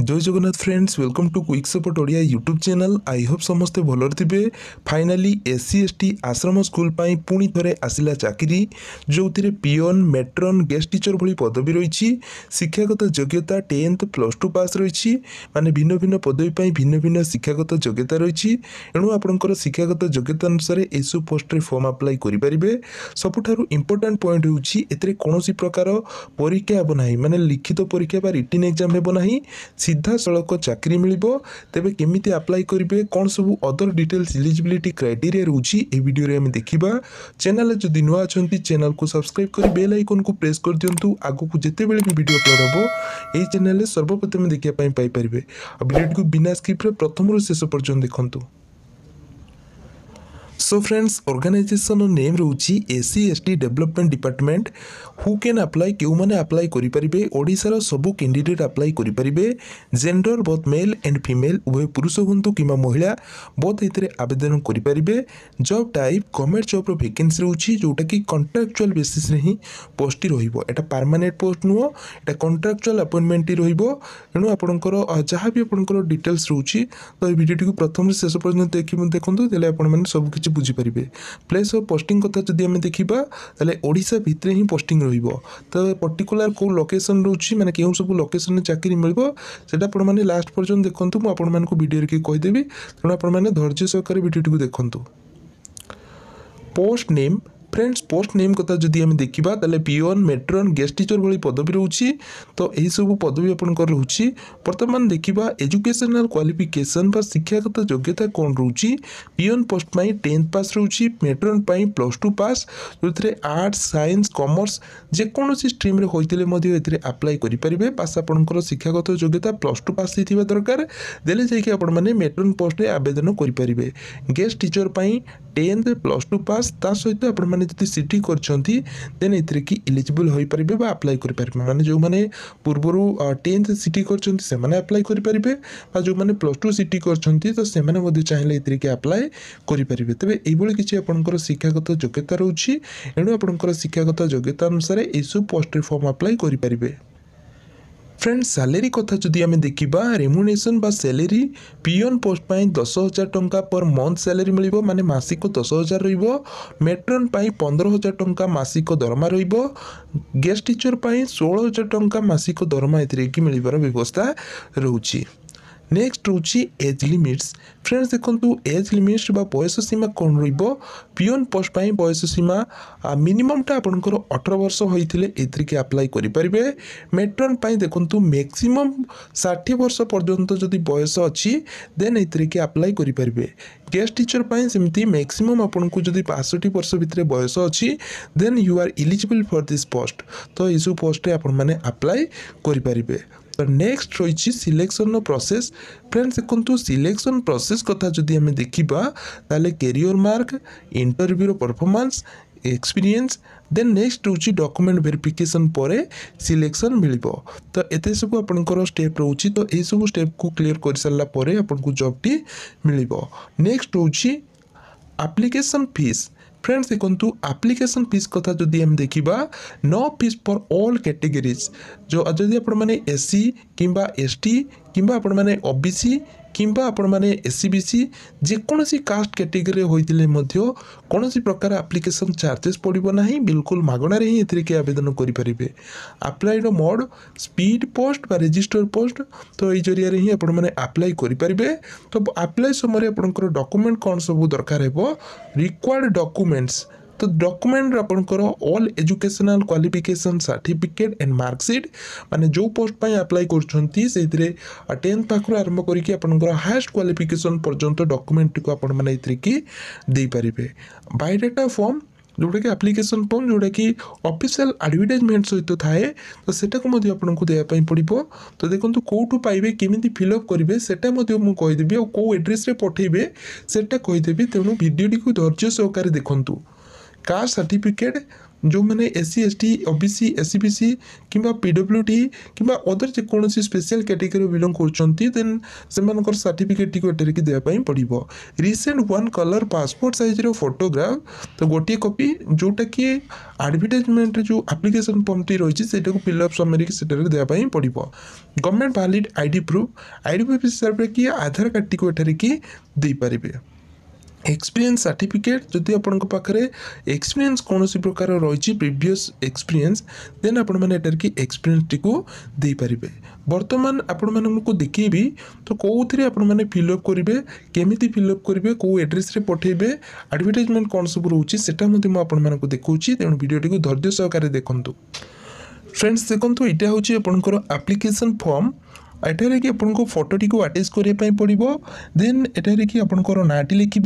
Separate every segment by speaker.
Speaker 1: जय Jagannath friends, welcome to quick support Odia YouTube channel. I hope समस्ते भलर थे। Finally SC ST ashram school पाई पुणी थरे आसिला चाकरी जो पियोन मेट्रन गेस्ट टीचर भली पदवी रही। शिक्षागत योग्यता 10th +2 पास रही। माने भिन्न भिन्न पदवी पाई भिन्न भिन्न शिक्षागत योग्यता रही। एणु आपंकर शिक्षागत योग्यता अनुसार यू पोस्ट फॉर्म अप्लाई करेंगे। सबुठारु इंपोर्टाट पॉइंट होउछि एतरे कोनोसी प्रकार परीक्षा हेबो नाही, माने लिखित परीक्षा बा रिटन एग्जाम हेबो नाही। सीधा सड़क चाकरी मिलिबो। तेबे केमिति अप्लाई करिवे, कौन सब अदर डिटेल्स एलिजिबिलिटी क्राइटेरिया रहउछि ए वीडियो रे हम देखिबा। चैनल जदि नुआ अछंती चैनल को सब्सक्राइब कर बेल आइकन को प्रेस कर दियंतु। आगो को जेते बेले भी वीडियो अपलोड होबो ए चैनल रे सर्वप्रथम देखिया पाई परिबे। आ वीडियो को बिना स्किप रे प्रथम रु शेष पर्यंत देखंतु। सो फ्रेंड्स, ऑर्गेनाइजेशन नेम रोची SC ST development department. Who can apply, क्यों माने अप्लाई करि परिबे? ओडिसा रो सबु कैंडिडेट अप्लाई करि परिबे। Gender both male and female, उभय पुरुष हुंतु किमा महिला बोथ एतरे आवेदन करि परिबे। जॉब टाइप गवर्नमेंट जॉब रो वैकेंसी रोची जोटा कि कॉन्ट्रैक्चुअल बेसिस रे ही पोस्ट रहिबो। एटा परमानेंट पोस्ट नुओ, एटा कॉन्ट्रैक्चुअल अपॉइंटमेंट ही रहिबो। एनु आपनकर जहाँ भी आपनकर डिटेल्स रोची तो ए वीडियो को प्रथम से शेष पर्यंत देखंतु। देले आपन माने सब किछि बुझीपारे। प्लेस ऑफ पोस्टिंग कथा जदि आम देखा ताले ओडिशा भितर ही पोस्टिंग रहिबो। तो पर्टिकुलर को लोकेशन रोची, माने केउ सब लोकेशन में चाकरी मिलबो सेटा आपण माने लास्ट पर्यंत देखंतु। मु आपण मानकु वीडियो रे कहिदेबी, तेणु आपण माने धैर्य सहकारे वीडियो को देखंतु। Post name friends, post name कथा जदि आम देखा ताले पियोन मेट्रन गेस्ट टीचर भली पदवी रोची। तो यही सब पदवी आपनकर रोची। वर्तमान देखा एजुकेशनल क्वालिफिकेशन बा शिक्षागत योग्यता कौन रोची। पियोन पोस्ट पाई 10th पास रोची, मेट्रन पाई +2 पास, जो आर्ट्स साइंस कॉमर्स जेकोसी स्ट्रीम रे होइतिले मध्ये एथिरे अप्लाई करि परिबे। पास आपनकर शिक्षागत योग्यता +2 पास हिथिबा दरकार, देले जायकि आपण माने मेट्रन पोस्ट रे आवेदन करि परिबे। गेस्ट टीचर पाई 10th +2 पास ता सहित आपण माने जति सिटी करछंती देन एथिरे कि एलिजिबल होई परिबे बा अप्लाई करि परिबे। माने जो माने पूर्वरु 10th सिटी करछंती से माने अप्लाई करि परिबे, बा जो माने +2 सिटी करछंती तो से माने मध्ये चाहिले एथिरे कि अप्लाई करि परिबे। तबे एई बोली किछि आपनकर शिक्षागत योग्यता रहउछि। एणु आपनकर शिक्षागत योग्यता अनुसार एसु पोस्ट रे फॉर्म अप्लाई करि परिबे। फ्रेंड्स, सैलरी कथा जदि आम देखा रेम्युनेशन बा सैलरी पियोन पोस्ट पाई 10,000 टंका पर मंथ सैलरी मिलिबो, माने मासिक 10,000 रहिबो। मेट्रन पाई 15,000 टंका मासिक दरमा रहिबो। गेस्ट टीचर पाई 16,000 टंका मासिक दरमा एथिरे कि मिलिबार व्यवस्था रहउछि। नेक्स्ट रोची एज लिमिट्स। फ्रेंड्स देखो एज लिमिट्स बा बयस सीमा कौन रहिबो। पियोन पोस्ट पाई बयस सीमा मिनिममटा आपनकर 18 वर्ष होइथिले एथि के अप्लाई करि परिबे। मेट्रन पाई देखो मैक्सिमम 60 वर्ष पर्यंत जदि बयस अछि देन एथि के अप्लाई करि परिबे। गेस्ट टीचर पाई सेमती मैक्सिमम आपनको जदि 65 वर्ष भितर बयस अछि then you are eligible for this post. तो इस पोस्ट रे आपण माने अप्लाई करि परिबे। तो नेक्स्ट रही सिलेक्शन प्रोसेस। फ्रेंड्स देखो सिलेक्शन प्रोसेस कथा जदि आम देखा ताले career mark, interview performance, experience, then next रोची डॉक्यूमेंट वेरिफिकेशन पर सिलेक्शन मिलिबो। तो एते सब आपनकर स्टेप रोची। तो ए सब स्टेप को क्लियर कर सारा पर आपनको जॉब टी मिलिबो। नेक्स्ट रोची एप्लिकेशन फीस। फ्रेंड्स देखो एप्लिकेशन फीस कथा जदि हम देखा no fees for all categories. जो जदि आपण माने एससी किंबा एसटी किंबा आपण माने ओबीसी किंबा आपण माने एससीबीसी जेकोसी कास्ट कैटेगरी होइतिले मध्य कोनोसी प्रकार एप्लिकेशन चार्जेस पड़िबो नाही। बिल्कुल मागणा रे ही एथिरे के आवेदन करि परिबे। अप्लाइड मोड स्पीड पोस्ट बा रजिस्टर पोस्ट। तो एई जरिया रे ही आपण माने अप्लाई करि परिबे। तो अप्लाई समय आपनकर डॉक्यूमेंट कोन सब दरकार हेबो, रिक्वायर्ड डॉक्यूमेंट्स। तो डॉक्यूमेंट आपनकर all educational qualification certificate and marksheet, माने जो पोस्ट पाई अप्लाई करछंती सेथिरे 10th पाखरु आरंभ करिकि आपनकर हाईएस्ट क्वालिफिकेशन पर्यंत डॉक्यूमेंट को आपण माने एथिरे कि देई परिबे। बायोडाटा फॉर्म जोटा कि एप्लिकेशन फॉर्म जोटा कि ऑफिशियल एडवर्टाइजमेंट सहित थाए, तो सेटा को मध्ये आपनको देया पई पड़िबो। तो देखंतु कोठु पाइबे, केमिति फिल अप करिवे सेटा मध्ये मु कहि देबी, और को एड्रेस रे पठेइबे सेटा कहि देबी। तेनु वीडियो टी को धैर्य सहकारे देखंतु। कास्ट सर्टिफिकेट जो मैंने एससी एसटी ओबीसी एससीबीसी किंबा पीडब्ल्यूडी किंबा अदर जेकोसी स्पेशल कैटेगरी बिलोंग करछंती देन सेमानकर सर्टिफिकेट टिको एटर की देबा पई पड़िबो। Recent one colour passport size रो फोटोग्राफ तो गोटे कॉपी जोटा कि एडवर्टाइजमेंट जो एप्लिकेशन फॉर्म टी रही सेटा को फिलअप समरी की सेटर देबा पई पड़िबो। गवर्नमेंट वैलिड आईडी प्रूफ हिसाब रे कि आधार कार्ड टिको एटर की दे परिबे। एक्सपीरियंस सर्टिफिकेट जदि आपण पाखे एक्सपीरियंस कौन प्रकार रही प्रीवियस एक्सपीरियंस देन आपण मैंने एटर की एक्सपीरियंस टी को दे पारिबे। वर्तमान आपण मानक देखी तो कौन आपण मैंने फिलअप करेंगे केमी फिलअप करेंगे कौ एड्रेस रे पठेबे एडवर्टाइजमेंट कौन सब रोचे सेटा आपको देखा तेणु भिडियोटी को धैर्य सहकारे देखु। फ्रेंड्स देखो यहाँ हूँ आपंकर एप्लिकेशन फॉर्म एठारे कि आपको फोटोटी को अटैच करने पड़ो देन एठारे कि आपंकर नाटी लिखे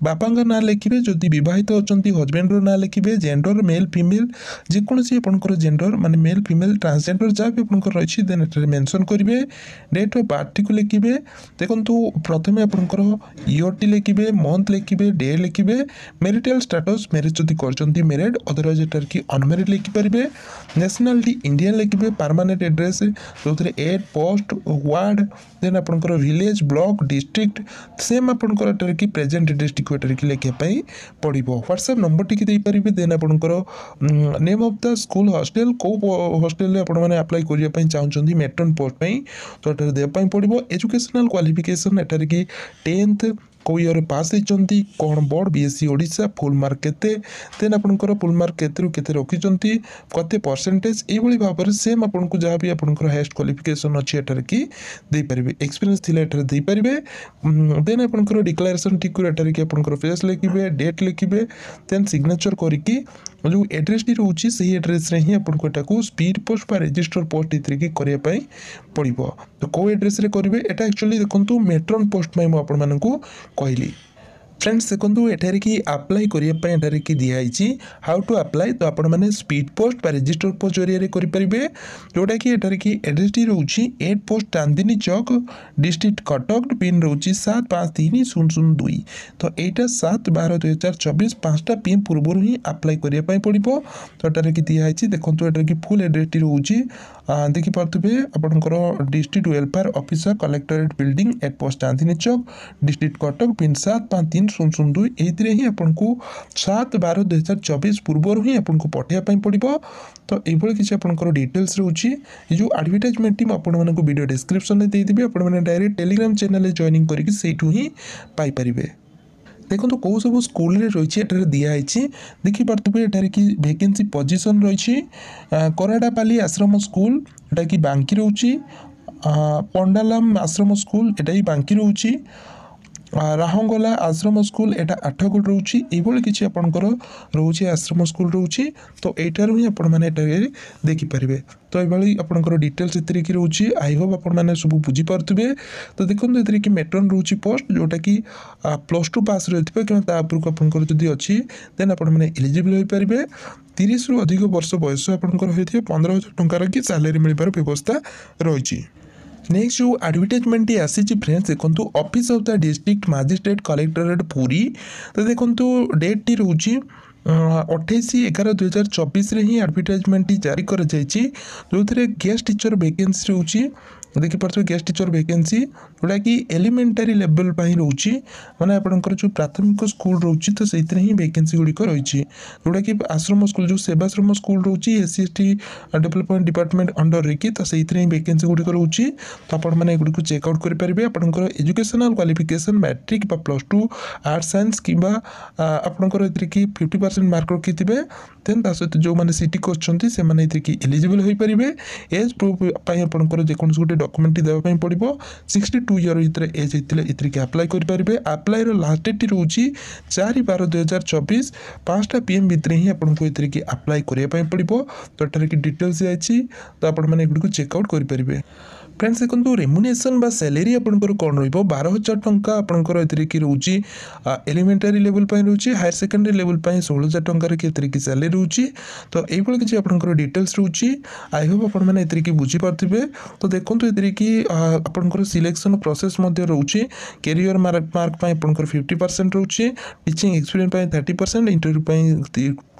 Speaker 1: बापा ना लिखे जदि बहित अच्छा हजबैंडर ना लिखे जेंडर मेल फीमेल जेकोसी आपंकर जेंडर माने मेल फीमेल ट्रांसजेंडर जहाँ भी आपंकर रही देन एठारे मेंशन करेंगे डेट ऑफ बर्थ को लिखे देखो प्रथम आपंकर ईयर टी लिखे मंथ लिखे डे लिखे मैरिटल स्टेटस मैरिज जदि कर मैरिड अदरवाइज एटार कि अनमेरिड लिखिपारे नेशनालिटी इंडियन लिखे परमानेंट एड्रेस जो एड पोस्ट वार्ड देन आपंकर विलेज ब्लॉक डिस्ट्रिक्ट सेम आपंकर एटार कि प्रेजेंट एड्रेस टी एटार कि लिखापी पड़ो। व्हाट्सएप नंबर टी देपारे देन आपंकर name of the school hostel कौ हॉस्टल आपने अप्लाई करने चाहते मेट्रन पोस्ट तो एटार देवाई पड़ो। एजुकेशनल क्वालिफिकेशन एटार कि 10th कौ ईयर पास होती कौन board BSc Odisha full mark केते देन आपंकर फुल मार्क केते रखिंट कते परसेंटेज ये भाव में सेम आपको जहाँ भी आपंकर हाइस्ट क्वालिफिकेशन अच्छी एटार कि देपारे एक्सपीरियंस थी एटार देपारे देन आपंकर डिक्लेरेशन टी एटार कि आपंकर फेस लिखे डेट लिखे देन सिग्नेचर करके जो एड्रेस टी रोचे से एड्रेस रे ही आपको एटा स्पीड पोस्ट बा रजिस्टर पोस्ट इतरे की करने पड़ो। तो कौ एड्रेस रे करेंगे एटा एक्चुअली देखो मेट्रन पोस्ट में मुझे कहली। फ्रेंड्स देखो एठारे कि अप्लाई करने एठारे कि दिखाई हाउ टू अप्लाई तो आपण मैंने स्पीड पोस्ट बा रजिस्टर पोस्ट जरिए करेंगे जोटा कि एठारे कि एड्रेस टी रोचे 8 post Chandni Chowk district Cuttack pin रोचे 753002 तो यहाँ 7/12/2024 5टा PM पूर्व ही अप्लाई करने पड़ो। तो एटारे कि दिखाई देखो एटारे कि फुल एड्रेस टी रोचे देखिपे आपंकर district welfare officer collectorate building at post Chandni Chowk district Cuttack pin 753002 ये ही आपको 7/12/2024 पूर्व ही आपको पठाइबा पड़ो। तो ये किसी आपंकर डिटेल्स रोचे जो एडवर्टाइजमेंट टीम आपको वीडियो डिस्क्रिप्शन में देदेवी आपने डायरेक्ट टेलीग्राम चैनल जॉइनिंग करके सेठू ही पाइपर। देखो तो कौ सब स्कूल रही दिखाई देखिपे एटार कि वैकेंसी पोजीशन रही कराडापाली आश्रम स्कूल एटा कि बांकी रोचे पंडालाम आश्रम स्कूल एटा ही बांकी रोचे राहंगला आश्रम स्कूल एटा आठगड़ रोचे ये किसी आपंकर रोचे आश्रम स्कूल रोचे तो यार ही आपने देखिपारे। तो ये आपंकर डिटेल्स इतने की रोचे आई होप आपने सब बुझीपारे। तो देखो ये कि मेट्रन रोचे पोस्ट जोटा कि +2 पास रही कि उपरको आपंकर जदि अच्छी देन आपने एलिजिबल हो पारे। 30 रु अधिक वर्ष बयस आपंकर होते 15,000 टंकार कि सैलरी मिलबार व्यवस्था रही। नेक्स्ट जो एडवर्टाइजमेंट आसी फ्रेंड्स देखो office of the district magistrate collectorate Puri तो देखो डेट टी रोचे 28/11/2024 ही एडवर्टाइजमेंट जारी कर जो गेस्ट टीचर वैकेंसी रोचे देखिपे गेस्ट टीचर वैकेंसी जोटा कि एलिमेंटारी लेवल रोचे माने आपंकर जो प्राथमिक स्कूल रोचे तो से ही वैकेंसी गुड़िक रही जोटा कि आश्रम स्कूल जो सेवाश्रम स्कूल रोचे SC/ST डेवलपमेंट डिपार्टमेंट अंडर रे तो से ही वैकेंसी गुड़िक रोचे। तो आपको चेकआउट करेंगे आपंकर educational qualification matric +2 arts science कि आपंकर कि 50% मार्क रखी थे देन सहित जो मैंने सीटी को अच्छे एलिजिबल हो पारे। एज प्रूफ आपंकर जेकोसी गोटे डॉक्यूमेंट देवाई पड़ो 62 ईयर भर एज होते ये अप्लाई करेंगे। अप्लाई लास्ट डेट रोचे 4/12/2024 5टा PM भितर ही आपको ये अप्लाई करने पड़ो। तो एटार कि डिटेल्स जाइए तो आपको चेकआउट करेंगे। फ्रेंड्स देखो रेमुनेसन बा सैलरी आपंकर कौन रही 12,000 टंका आपंकर ए रोचे एलिमेंटारी लेवल रोचे हायर सेकेंडरी लेवल 16,000 टंकार की सैलरी रोचे तो ये किसी आपंकर डिटेल्स रोचे आई होप आपने बुझीपारे तो देखो ये आपंकर सिलेक्शन प्रोसेस रोचे कैरियर मार्क आपंकर 50% रोचे टीचिंग एक्सपीरियंस 30% इंटरव्यू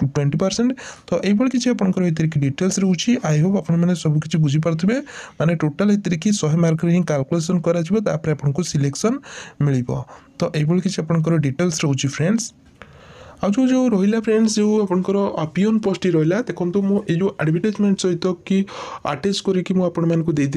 Speaker 1: 20% तो ये किसी आपंकर डिटेल्स रोचे आई होप आपने सबकि बुझीपारे माने टोटाल कि 100 मार्क हिं कैलकुलेशन कर सिलेक्शन मिल तो ये किसी आपंकर डिटेल्स रोचे फ्रेंड्स आ जो रहा फ्रेंड्स जो आपंकर पियोन पोस्ट रहा देखो मुझे जो एडवर्टाइजमेंट सहित कि अटैच करके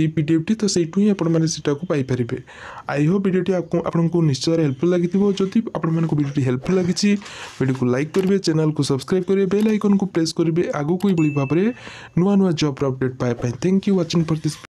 Speaker 1: पीडीएफ टी तो सहीठू ही आपंपारे आई होप वीडियो आपको निश्चय हेल्पफुल लगी जदि आपको हेल्पफुल लगी वीडियो को लाइक करेंगे चैनल को सब्सक्राइब करेंगे बेल आइकन को प्रेस करेंगे आगू को भाव में नुआ नुआ job update pipe thank you watching for this